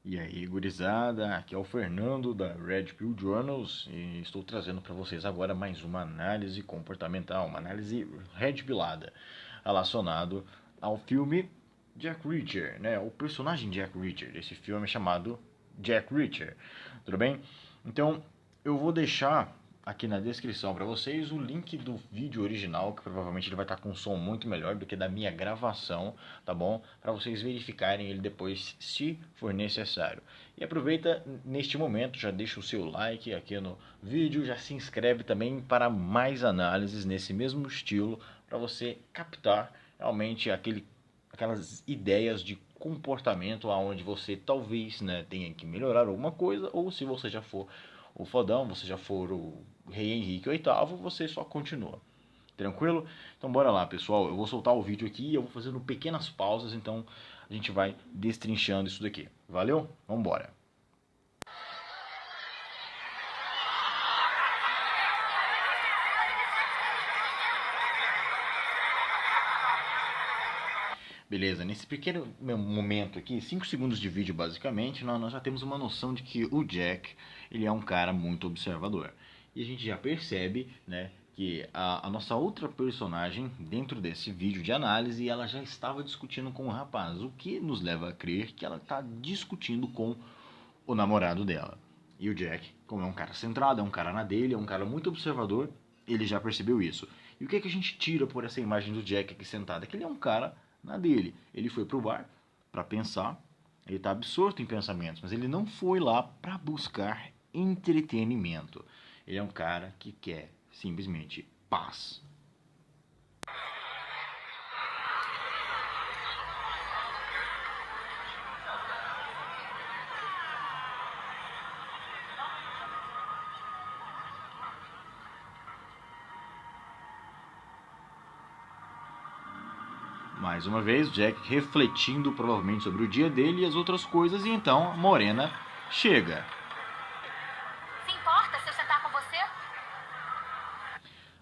E aí, gurizada, aqui é o Fernando da Red Pill Journals e estou trazendo para vocês agora mais uma análise comportamental, uma análise red pillada, relacionado ao filme Jack Reacher, né? O personagem Jack Reacher, esse filme é chamado Jack Reacher, tudo bem? Então, eu vou deixar aqui na descrição para vocês o link do vídeo original, que provavelmente ele vai estar com um som muito melhor do que da minha gravação, tá bom? Para vocês verificarem ele depois, se for necessário. E aproveita neste momento, já deixa o seu like aqui no vídeo, já se inscreve também para mais análises nesse mesmo estilo, para você captar realmente aquelas ideias de comportamento aonde você talvez, né, tenha que melhorar alguma coisa, ou se você já for o fodão, você já for o rei Henrique VIII, você só continua. Tranquilo? Então bora lá, pessoal. Eu vou soltar o vídeo aqui e eu vou fazendo pequenas pausas, então a gente vai destrinchando isso daqui. Valeu? Vamos embora. Beleza, nesse pequeno momento aqui, 5 segundos de vídeo basicamente, nós já temos uma noção de que o Jack, ele é um cara muito observador. E a gente já percebe, né, que a nossa outra personagem, dentro desse vídeo de análise, ela já estava discutindo com o rapaz, o que nos leva a crer que ela está discutindo com o namorado dela. E o Jack, como é um cara centrado, é um cara na dele, é um cara muito observador, ele já percebeu isso. E o que é que a gente tira por essa imagem do Jack aqui sentado? É que ele é um cara na dele. Ele foi pro bar para pensar, ele está absorto em pensamentos, mas ele não foi lá para buscar entretenimento. Ele é um cara que quer simplesmente paz. Mais uma vez, Jack refletindo provavelmente sobre o dia dele e as outras coisas, e então Morena chega. Se importa se eu sentar com você?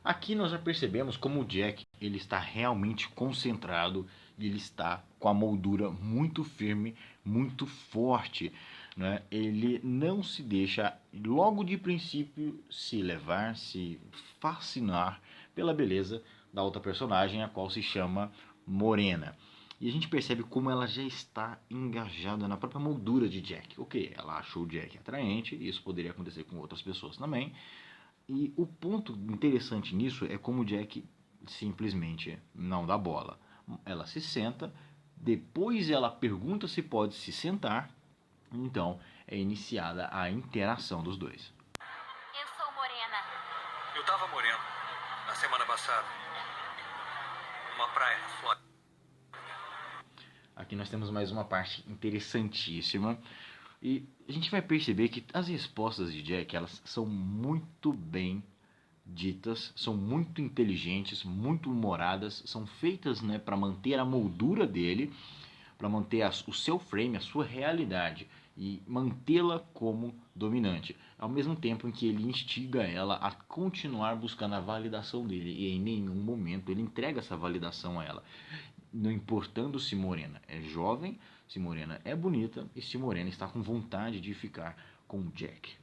Aqui nós já percebemos como o Jack ele está realmente concentrado e ele está com a moldura muito firme, muito forte. Né? Ele não se deixa, logo de princípio, se levar, se fascinar pela beleza da outra personagem, a qual se chama Morena. E a gente percebe como ela já está engajada na própria moldura de Jack. Ok, ela achou o Jack atraente, isso poderia acontecer com outras pessoas também, e o ponto interessante nisso é como o Jack simplesmente não dá bola. Ela se senta, depois ela pergunta se pode se sentar, então é iniciada a interação dos dois. Eu sou morena. Eu tava moreno na semana passada. Uma praia na Flórida. Aqui nós temos mais uma parte interessantíssima. E a gente vai perceber que as respostas de Jack, elas são muito bem ditas, são muito inteligentes, muito humoradas, são feitas, né, para manter a moldura dele, para manter o seu frame, a sua realidade e mantê-la como dominante, ao mesmo tempo em que ele instiga ela a continuar buscando a validação dele e em nenhum momento ele entrega essa validação a ela, não importando se Morena é jovem, se Morena é bonita e se Morena está com vontade de ficar com Jack.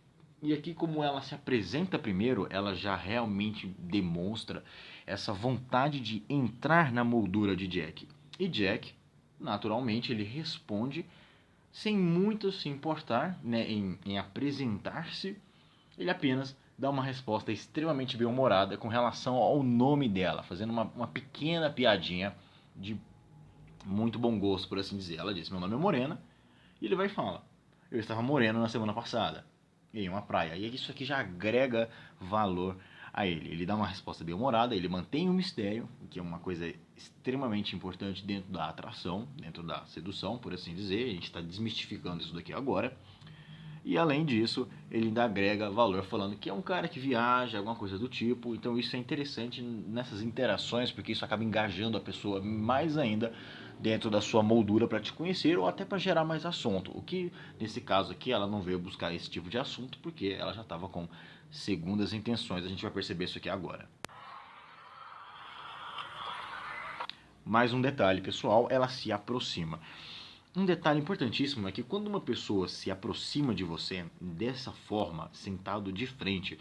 E aqui, como ela se apresenta primeiro, ela já realmente demonstra essa vontade de entrar na moldura de Jack. E Jack, naturalmente, ele responde sem muito se importar, né, em apresentar-se. Ele apenas dá uma resposta extremamente bem-humorada com relação ao nome dela, fazendo uma pequena piadinha de muito bom gosto, por assim dizer. Ela diz: meu nome é Morena. E ele vai e fala: eu estava moreno na semana passada, em uma praia. E isso aqui já agrega valor a ele. Ele dá uma resposta bem humorada, ele mantém o mistério, que é uma coisa extremamente importante dentro da atração, dentro da sedução, por assim dizer. A gente está desmistificando isso daqui agora. E além disso, ele ainda agrega valor falando que é um cara que viaja, alguma coisa do tipo. Então isso é interessante nessas interações, porque isso acaba engajando a pessoa mais ainda dentro da sua moldura para te conhecer ou até para gerar mais assunto. O que nesse caso aqui ela não veio buscar esse tipo de assunto porque ela já estava com segundas intenções. A gente vai perceber isso aqui agora. Mais um detalhe, pessoal, ela se aproxima. Um detalhe importantíssimo é que quando uma pessoa se aproxima de você dessa forma, sentado de frente,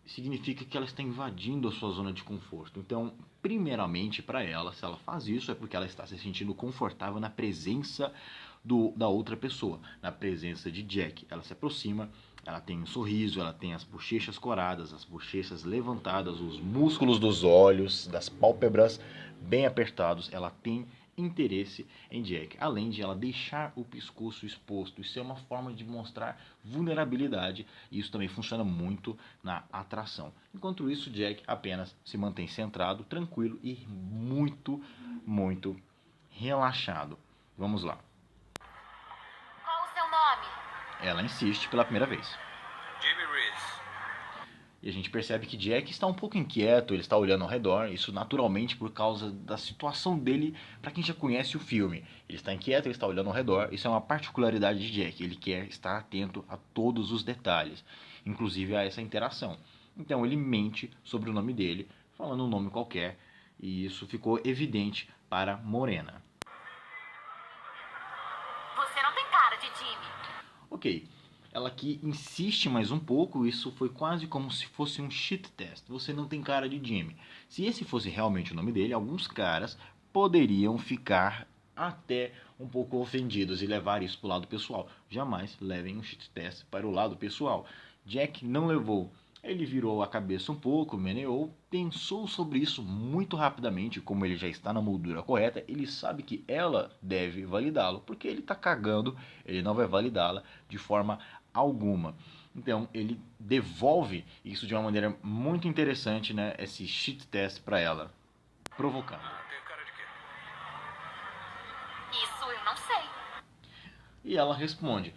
significa que ela está invadindo a sua zona de conforto. Então, primeiramente para ela, se ela faz isso, é porque ela está se sentindo confortável na presença da outra pessoa, na presença de Jack. Ela se aproxima, ela tem um sorriso, ela tem as bochechas coradas, as bochechas levantadas, os músculos dos olhos, das pálpebras bem apertados. Ela tem interesse em Jack, além de ela deixar o pescoço exposto. Isso é uma forma de mostrar vulnerabilidade e isso também funciona muito na atração. Enquanto isso, Jack apenas se mantém centrado, tranquilo e muito, muito relaxado. Vamos lá. Qual o seu nome? Ela insiste pela primeira vez. Jimmy Reese. E a gente percebe que Jack está um pouco inquieto, ele está olhando ao redor, isso naturalmente por causa da situação dele, para quem já conhece o filme. Ele está inquieto, ele está olhando ao redor, isso é uma particularidade de Jack, ele quer estar atento a todos os detalhes, inclusive a essa interação. Então ele mente sobre o nome dele, falando um nome qualquer, e isso ficou evidente para Morena. Você não tem cara de Jimmy. Ok, ela aqui insiste mais um pouco, isso foi quase como se fosse um shit test. Você não tem cara de Jimmy. Se esse fosse realmente o nome dele, alguns caras poderiam ficar até um pouco ofendidos e levar isso para o lado pessoal. Jamais levem um shit test para o lado pessoal. Jack não levou. Ele virou a cabeça um pouco, meneou, pensou sobre isso muito rapidamente, como ele já está na moldura correta, ele sabe que ela deve validá-lo, porque ele está cagando, ele não vai validá-la de forma alguma. Então ele devolve isso de uma maneira muito interessante, né, esse shit test para ela, provocando. Tem cara de quê? Isso eu não sei. E ela responde.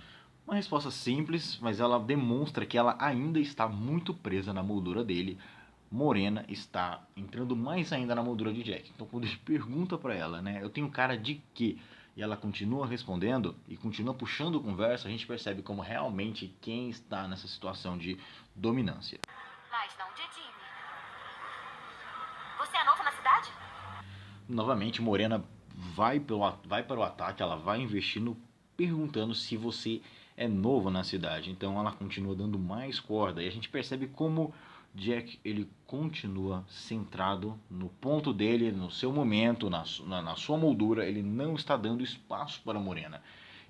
Uma resposta simples, mas ela demonstra que ela ainda está muito presa na moldura dele. Morena está entrando mais ainda na moldura de Jack. Então quando ele pergunta para ela, né, eu tenho cara de quê? E ela continua respondendo e continua puxando conversa, a gente percebe como realmente quem está nessa situação de dominância. Mas não de Jimmy. Você é novo na cidade? Novamente, Morena vai para o ataque, ela vai investindo, perguntando se você é novo na cidade. Então ela continua dando mais corda e a gente percebe como Jack ele continua centrado no ponto dele, no seu momento, na sua moldura. Ele não está dando espaço para Morena.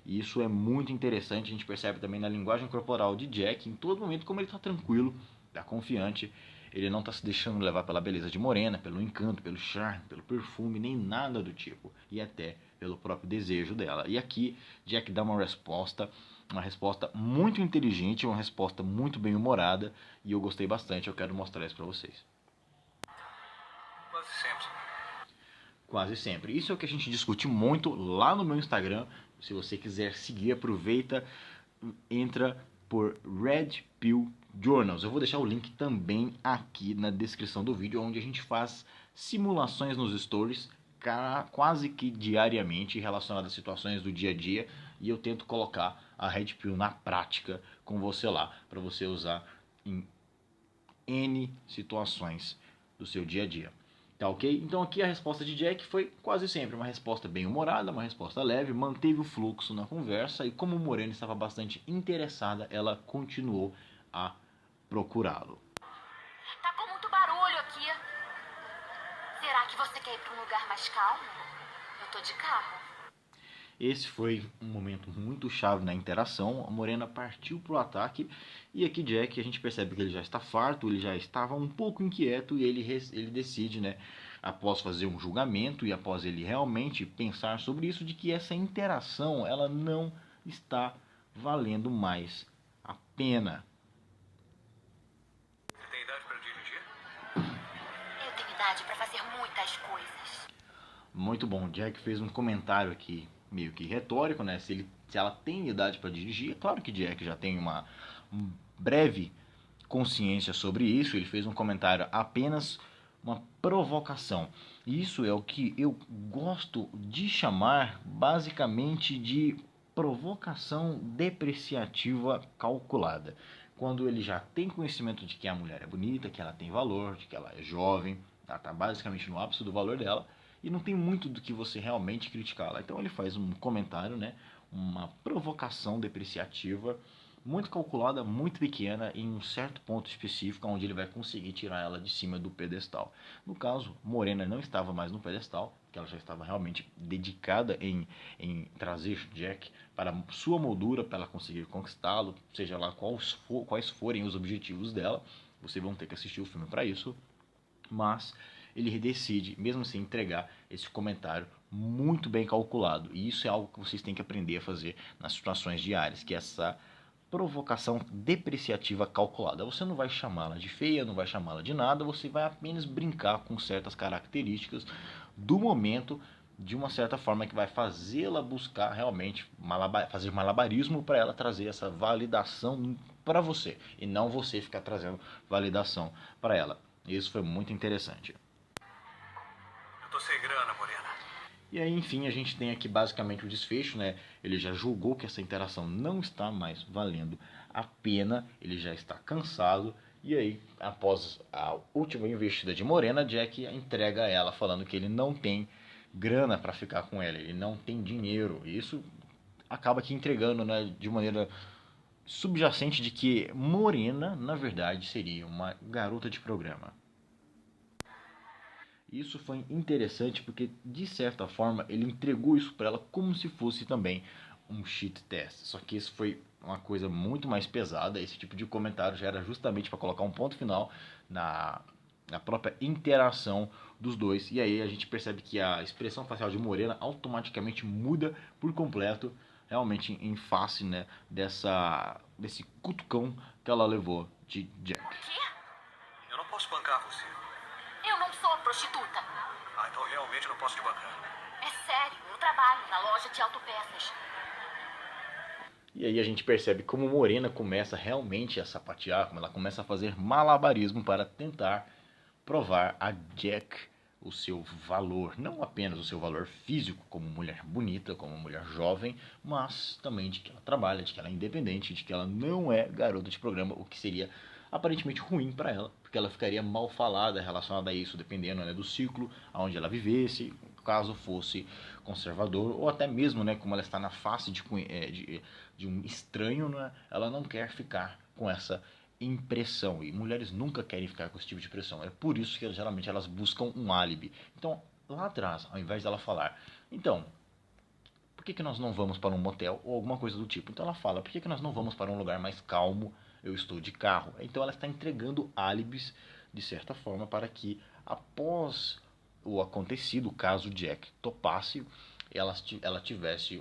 E isso é muito interessante, a gente percebe também na linguagem corporal de Jack, em todo momento como ele está tranquilo, está confiante. Ele não está se deixando levar pela beleza de Morena, pelo encanto, pelo charme, pelo perfume, nem nada do tipo. E até pelo próprio desejo dela. E aqui Jack dá uma resposta muito inteligente, uma resposta muito bem humorada. E eu gostei bastante, eu quero mostrar isso para vocês. Quase sempre. Quase sempre. Isso é o que a gente discute muito lá no meu Instagram. Se você quiser seguir, aproveita, entra por Red Pill Journals. Eu vou deixar o link também aqui na descrição do vídeo, onde a gente faz simulações nos stories quase que diariamente relacionadas a situações do dia a dia, e eu tento colocar a Red Pill na prática com você lá, para você usar em N situações do seu dia a dia. Tá ok? Então aqui a resposta de Jack foi quase sempre uma resposta bem humorada, uma resposta leve, manteve o fluxo na conversa e como Morena estava bastante interessada, ela continuou a procurá-lo. Tá com muito barulho aqui. Será que você quer ir pra um lugar mais calmo? Eu tô de carro. Esse foi um momento muito chave na interação. A Morena partiu para o ataque e aqui Jack, a gente percebe que ele já está farto, ele já estava um pouco inquieto e ele decide, né, após fazer um julgamento e após ele realmente pensar sobre isso, de que essa interação ela não está valendo mais a pena. Você tem idade para dirigir? Eu tenho idade pra fazer muitas coisas. Muito bom, Jack fez um comentário aqui meio que retórico, né? Se ela tem idade para dirigir, é claro que Jack já tem uma breve consciência sobre isso. Ele fez um comentário apenas uma provocação. Isso é o que eu gosto de chamar basicamente de provocação depreciativa calculada. Quando ele já tem conhecimento de que a mulher é bonita, que ela tem valor, de que ela é jovem, ela está basicamente no ápice do valor dela, e não tem muito do que você realmente criticá-la. Então ele faz um comentário, né, uma provocação depreciativa, muito calculada, muito pequena, em um certo ponto específico, onde ele vai conseguir tirar ela de cima do pedestal. No caso, Morena não estava mais no pedestal, que ela já estava realmente dedicada em trazer Jack para sua moldura, para ela conseguir conquistá-lo, seja lá quais forem os objetivos dela. Vocês vão ter que assistir o filme para isso. Mas ele decide, mesmo assim, entregar esse comentário muito bem calculado. E isso é algo que vocês têm que aprender a fazer nas situações diárias, que é essa provocação depreciativa calculada. Você não vai chamá-la de feia, não vai chamá-la de nada, você vai apenas brincar com certas características do momento, de uma certa forma que vai fazê-la buscar realmente fazer malabarismo para ela trazer essa validação para você, e não você ficar trazendo validação para ela. Isso foi muito interessante. Eu tô sem grana, Morena. E aí, enfim, a gente tem aqui basicamente o desfecho, né? Ele já julgou que essa interação não está mais valendo a pena, ele já está cansado. E aí, após a última investida de Morena, Jack entrega a ela, falando que ele não tem grana para ficar com ela, ele não tem dinheiro. E isso acaba aqui entregando, né, de maneira subjacente de que Morena, na verdade, seria uma garota de programa. Isso foi interessante porque, de certa forma, ele entregou isso para ela como se fosse também um cheat test. Só que isso foi uma coisa muito mais pesada. Esse tipo de comentário já era justamente para colocar um ponto final na própria interação dos dois. E aí a gente percebe que a expressão facial de Morena automaticamente muda por completo, realmente em face, né, desse cutucão que ela levou de Jack. O quê? Eu não posso bancar você. Eu não sou prostituta. Ah, então realmente não posso te bancar. É sério, eu trabalho na loja de autopeças. E aí a gente percebe como Morena começa realmente a sapatear, como ela começa a fazer malabarismo para tentar provar a Jack o seu valor, não apenas o seu valor físico como mulher bonita, como mulher jovem, mas também de que ela trabalha, de que ela é independente, de que ela não é garota de programa, o que seria aparentemente ruim para ela, porque ela ficaria mal falada relacionada a isso, dependendo, né, do ciclo onde ela vivesse, caso fosse conservador, ou até mesmo, né, como ela está na face de um estranho, né, ela não quer ficar com essa impressão, e mulheres nunca querem ficar com esse tipo de pressão. É por isso que geralmente elas buscam um álibi. Então, lá atrás, ao invés dela falar, então, por que nós não vamos para um motel ou alguma coisa do tipo? Então ela fala, por que nós não vamos para um lugar mais calmo? Eu estou de carro. Então ela está entregando álibis, de certa forma, para que após o acontecido, caso Jack topasse, ela tivesse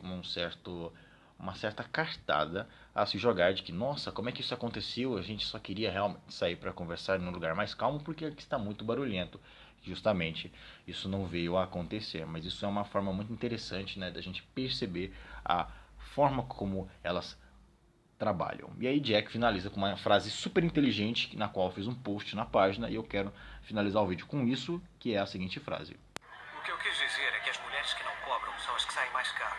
uma certa cartada a se jogar de que, nossa, como é que isso aconteceu? A gente só queria realmente sair para conversar num lugar mais calmo porque aqui está muito barulhento. Justamente isso não veio a acontecer, mas isso é uma forma muito interessante, né, da gente perceber a forma como elas trabalham. E aí Jack finaliza com uma frase super inteligente, na qual eu fiz um post na página, e eu quero finalizar o vídeo com isso, que é a seguinte frase. O que eu quis dizer é que as mulheres que não cobram são as que saem mais caro.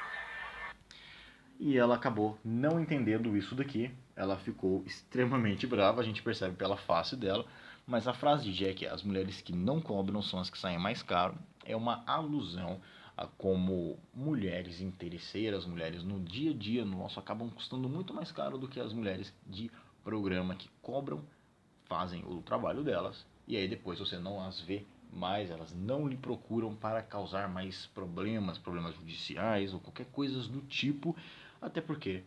E ela acabou não entendendo isso daqui. Ela ficou extremamente brava, a gente percebe pela face dela. Mas a frase de Jack, as mulheres que não cobram são as que saem mais caro, é uma alusão a como mulheres interesseiras, mulheres no dia a dia nosso, acabam custando muito mais caro do que as mulheres de programa que cobram, fazem o trabalho delas, e aí depois você não as vê mais, elas não lhe procuram para causar mais problemas judiciais ou qualquer coisa do tipo, até porque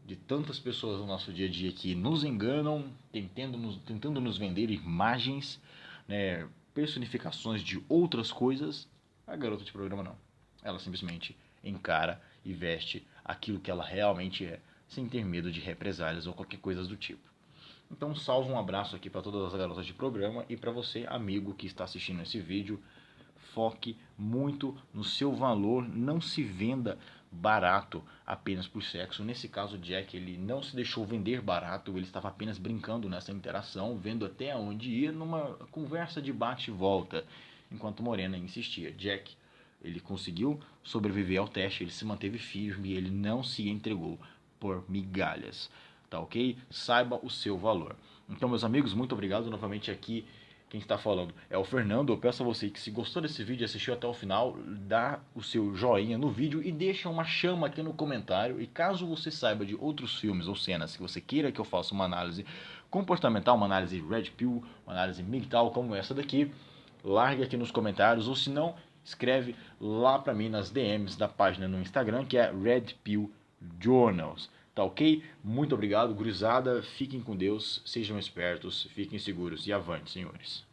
de tantas pessoas no nosso dia a dia que nos enganam, tentando nos vender imagens, né, personificações de outras coisas, a garota de programa não. Ela simplesmente encara e veste aquilo que ela realmente é, sem ter medo de represálias ou qualquer coisa do tipo. Então, salve um abraço aqui para todas as garotas de programa e para você, amigo que está assistindo esse vídeo. Foque muito no seu valor, não se venda barato apenas por sexo. Nesse caso, Jack, ele não se deixou vender barato, ele estava apenas brincando nessa interação, vendo até onde ia numa conversa de bate e volta, enquanto Morena insistia. Jack, ele conseguiu sobreviver ao teste, ele se manteve firme, ele não se entregou por migalhas, tá ok? Saiba o seu valor. Então, meus amigos, muito obrigado novamente aqui. Quem está falando é o Fernando. Eu peço a você que, se gostou desse vídeo e assistiu até o final, dá o seu joinha no vídeo e deixa uma chama aqui no comentário. E caso você saiba de outros filmes ou cenas que você queira que eu faça uma análise comportamental, uma análise Red Pill, uma análise MGTOW como essa daqui, largue aqui nos comentários, ou se não, escreve lá pra mim nas DMs da página no Instagram, que é Red Pill Journals. Tá ok? Muito obrigado, gurizada. Fiquem com Deus, sejam espertos, fiquem seguros e avante, senhores.